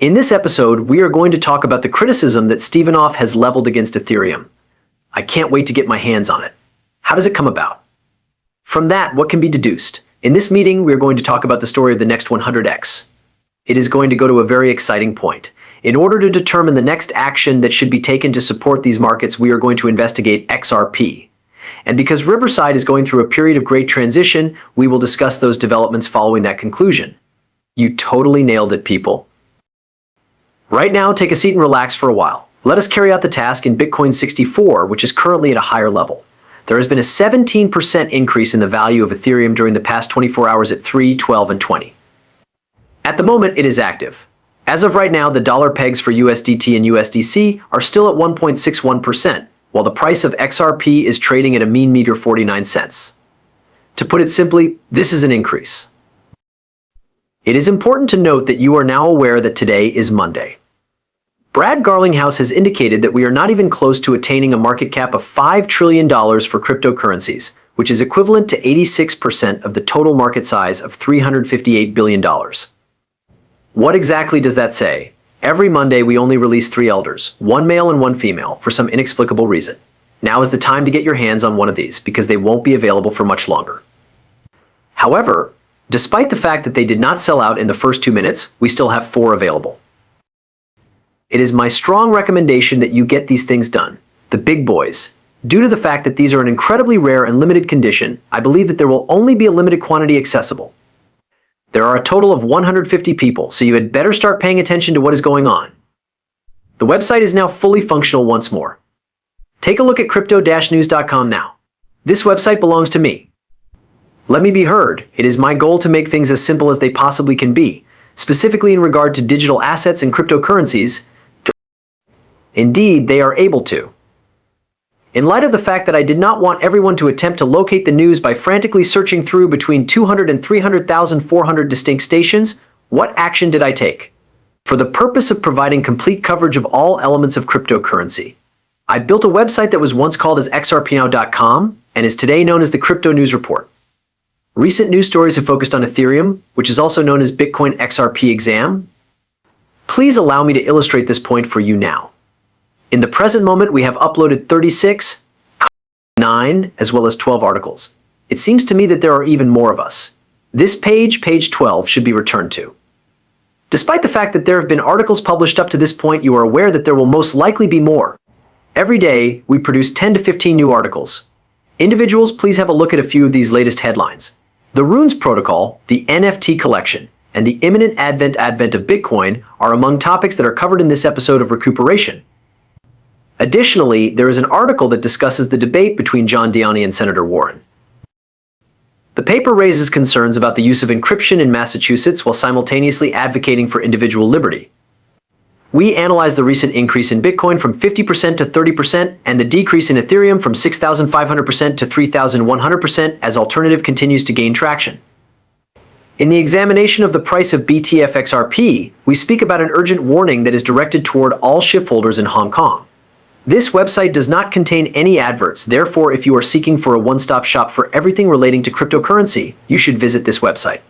In this episode, we are going to talk about the criticism that Stephanoff has leveled against Ethereum. I can't wait to get my hands on it. How does it come about? From that, what can be deduced? In this meeting, we are going to talk about the story of the next 100x. It is going to go to a very exciting point. In order to determine the next action that should be taken to support these markets, we are going to investigate XRP. And because Riverside is going through a period of great transition, we will discuss those developments following that conclusion. You totally nailed it, people. Right now, take a seat and relax for a while. Let us carry out the task in Bitcoin 64, which is currently at a higher level. There has been a 17% increase in the value of Ethereum during the past 24 hours at 3, 12, and 20. At the moment, it is active. As of right now, the dollar pegs for USDT and USDC are still at 1.61%, while the price of XRP is trading at a mean meter 49 cents. To put it simply, this is an increase. It is important to note that you are now aware that today is Monday. Brad Garlinghouse has indicated that we are not even close to attaining a market cap of $5 trillion for cryptocurrencies, which is equivalent to 86% of the total market size of $358 billion. What exactly does that say? Every Monday we only release 3 elders, 1 male and 1 female, for some inexplicable reason. Now is the time to get your hands on one of these, because they won't be available for much longer. However, despite the fact that they did not sell out in the first 2 minutes, we still have 4 available. It is my strong recommendation that you get these things done, the big boys. Due to the fact that these are an incredibly rare and limited condition, I believe that there will only be a limited quantity accessible. There are a total of 150 people, so you had better start paying attention to what is going on. The website is now fully functional once more. Take a look at crypto-news.com now. This website belongs to me. Let me be heard. It is my goal to make things as simple as they possibly can be, specifically in regard to digital assets and cryptocurrencies. Indeed, they are able to. In light of the fact that I did not want everyone to attempt to locate the news by frantically searching through between 200 and 300,400 distinct stations, what action did I take? For the purpose of providing complete coverage of all elements of cryptocurrency, I built a website that was once called as xrpnow.com and is today known as the Crypto News Report. Recent news stories have focused on Ethereum, which is also known as Bitcoin XRP exam. Please allow me to illustrate this point for you now. In the present moment, we have uploaded 36, 9, as well as 12 articles. It seems to me that there are even more of us. This page, page 12, should be returned to. Despite the fact that there have been articles published up to this point, you are aware that there will most likely be more. Every day, we produce 10 to 15 new articles. Individuals, please have a look at a few of these latest headlines. The Runes Protocol, the NFT collection, and the imminent advent of Bitcoin are among topics that are covered in this episode of Recuperation. Additionally, there is an article that discusses the debate between John Deani and Senator Warren. The paper raises concerns about the use of encryption in Massachusetts while simultaneously advocating for individual liberty. We analyze the recent increase in Bitcoin from 50% to 30% and the decrease in Ethereum from 6,500% to 3,100% as alternative continues to gain traction. In the examination of the price of BTF XRP, we speak about an urgent warning that is directed toward all shift holders in Hong Kong. This website does not contain any adverts, therefore if you are seeking for a one-stop shop for everything relating to cryptocurrency, you should visit this website.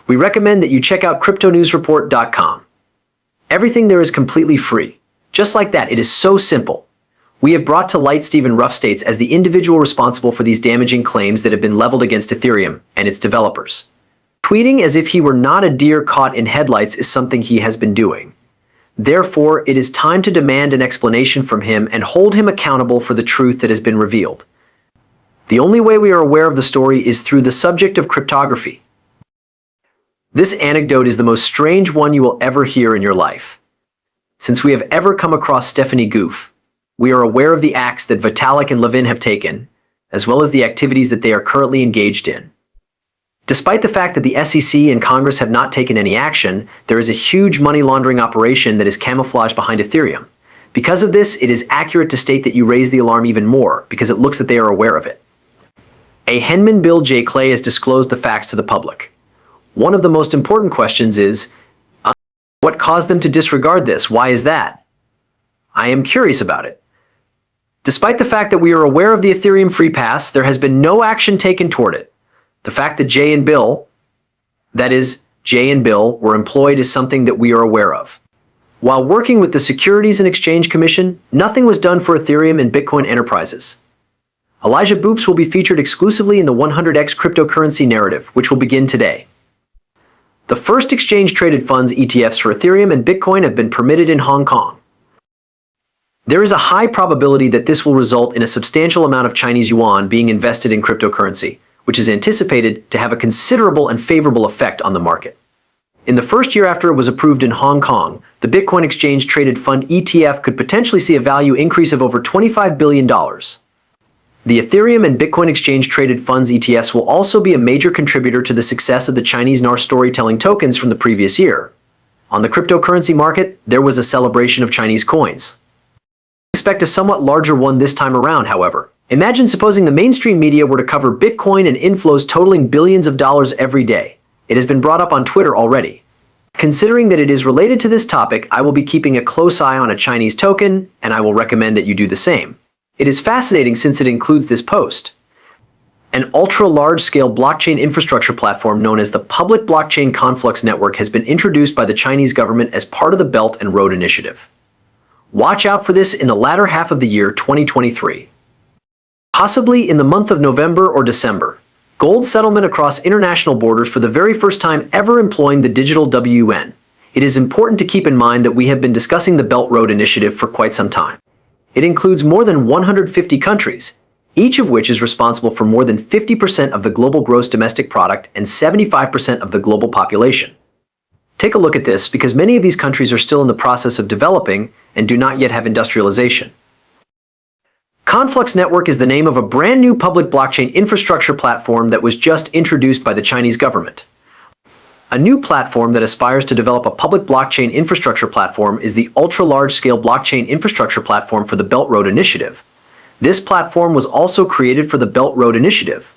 We recommend that you check out cryptonewsreport.com. Everything there is completely free. Just like that, it is so simple. We have brought to light Stephen Ruffstates as the individual responsible for these damaging claims that have been leveled against Ethereum and its developers. Tweeting as if he were not a deer caught in headlights is something he has been doing. Therefore, it is time to demand an explanation from him and hold him accountable for the truth that has been revealed. The only way we are aware of the story is through the subject of cryptography. This anecdote is the most strange one you will ever hear in your life. Since we have ever come across Stephanie Goof, we are aware of the acts that Vitalik and Levin have taken, as well as the activities that they are currently engaged in. Despite the fact that the SEC and Congress have not taken any action, there is a huge money laundering operation that is camouflaged behind Ethereum. Because of this, it is accurate to state that you raise the alarm even more, because it looks that they are aware of it. A Henman Bill J. Clay has disclosed the facts to the public. One of the most important questions is, what caused them to disregard this? Why is that? I am curious about it. Despite the fact that we are aware of the Ethereum free pass, there has been no action taken toward it. The fact that Jay and Bill, that is, Jay and Bill, were employed is something that we are aware of. While working with the Securities and Exchange Commission, nothing was done for Ethereum and Bitcoin enterprises. Elijah Boops will be featured exclusively in the 100x cryptocurrency narrative, which will begin today. The first exchange-traded funds ETFs for Ethereum and Bitcoin have been permitted in Hong Kong. There is a high probability that this will result in a substantial amount of Chinese yuan being invested in cryptocurrency, which is anticipated to have a considerable and favorable effect on the market. In the first year after it was approved in Hong Kong, the Bitcoin exchange-traded fund ETF could potentially see a value increase of over $25 billion. The Ethereum and Bitcoin exchange-traded funds ETFs will also be a major contributor to the success of the Chinese NAR storytelling tokens from the previous year. On the cryptocurrency market, there was a celebration of Chinese coins. Expect a somewhat larger one this time around, however. Imagine supposing the mainstream media were to cover Bitcoin and inflows totaling billions of dollars every day. It has been brought up on Twitter already. Considering that it is related to this topic, I will be keeping a close eye on a Chinese token, and I will recommend that you do the same. It is fascinating since it includes this post. An ultra-large-scale blockchain infrastructure platform known as the Public Blockchain Conflux Network has been introduced by the Chinese government as part of the Belt and Road Initiative. Watch out for this in the latter half of the year 2023. Possibly in the month of November or December. Gold settlement across international borders for the very first time ever employing the digital WN. It is important to keep in mind that we have been discussing the Belt Road Initiative for quite some time. It includes more than 150 countries, each of which is responsible for more than 50% of the global gross domestic product and 75% of the global population. Take a look at this because many of these countries are still in the process of developing and do not yet have industrialization. Conflux Network is the name of a brand new public blockchain infrastructure platform that was just introduced by the Chinese government. A new platform that aspires to develop a public blockchain infrastructure platform is the ultra-large-scale blockchain infrastructure platform for the Belt Road Initiative. This platform was also created for the Belt Road Initiative.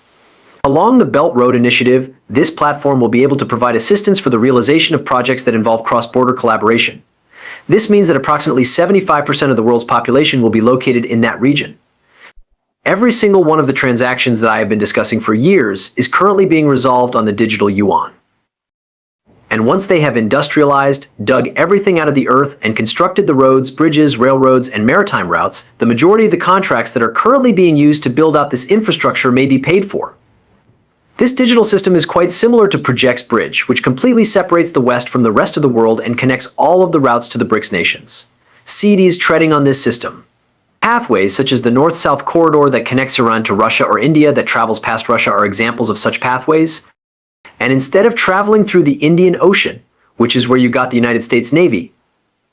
Along the Belt Road Initiative, this platform will be able to provide assistance for the realization of projects that involve cross-border collaboration. This means that approximately 75% of the world's population will be located in that region. Every single one of the transactions that I have been discussing for years is currently being resolved on the digital yuan. And once they have industrialized, dug everything out of the earth, and constructed the roads, bridges, railroads, and maritime routes, the majority of the contracts that are currently being used to build out this infrastructure may be paid for. This digital system is quite similar to Project's bridge, which completely separates the West from the rest of the world and connects all of the routes to the BRICS nations. CDs treading on this system. Pathways such as the North-South corridor that connects Iran to Russia or India that travels past Russia are examples of such pathways. And instead of traveling through the Indian Ocean, which is where you got the United States Navy,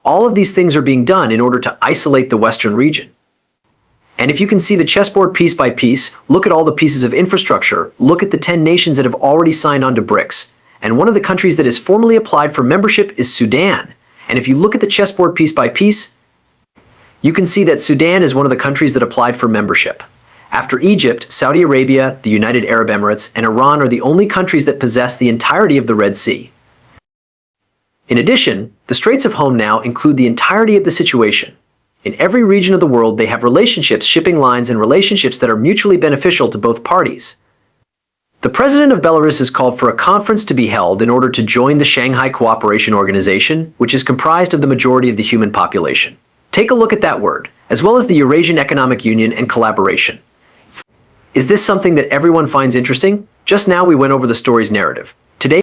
all of these things are being done in order to isolate the Western region. And if you can see the chessboard piece by piece, look at all the pieces of infrastructure, look at the 10 nations that have already signed on to BRICS. And one of the countries that has formally applied for membership is Sudan. And if you look at the chessboard piece by piece, you can see that Sudan is one of the countries that applied for membership. After Egypt, Saudi Arabia, the United Arab Emirates, and Iran are the only countries that possess the entirety of the Red Sea. In addition, the Straits of Hormuz now include the entirety of the situation. In every region of the world, they have relationships, shipping lines, and relationships that are mutually beneficial to both parties. The president of Belarus has called for a conference to be held in order to join the Shanghai Cooperation Organization, which is comprised of the majority of the human population. Take a look at that word, as well as the Eurasian Economic Union and collaboration. Is this something that everyone finds interesting? Just now we went over the story's narrative.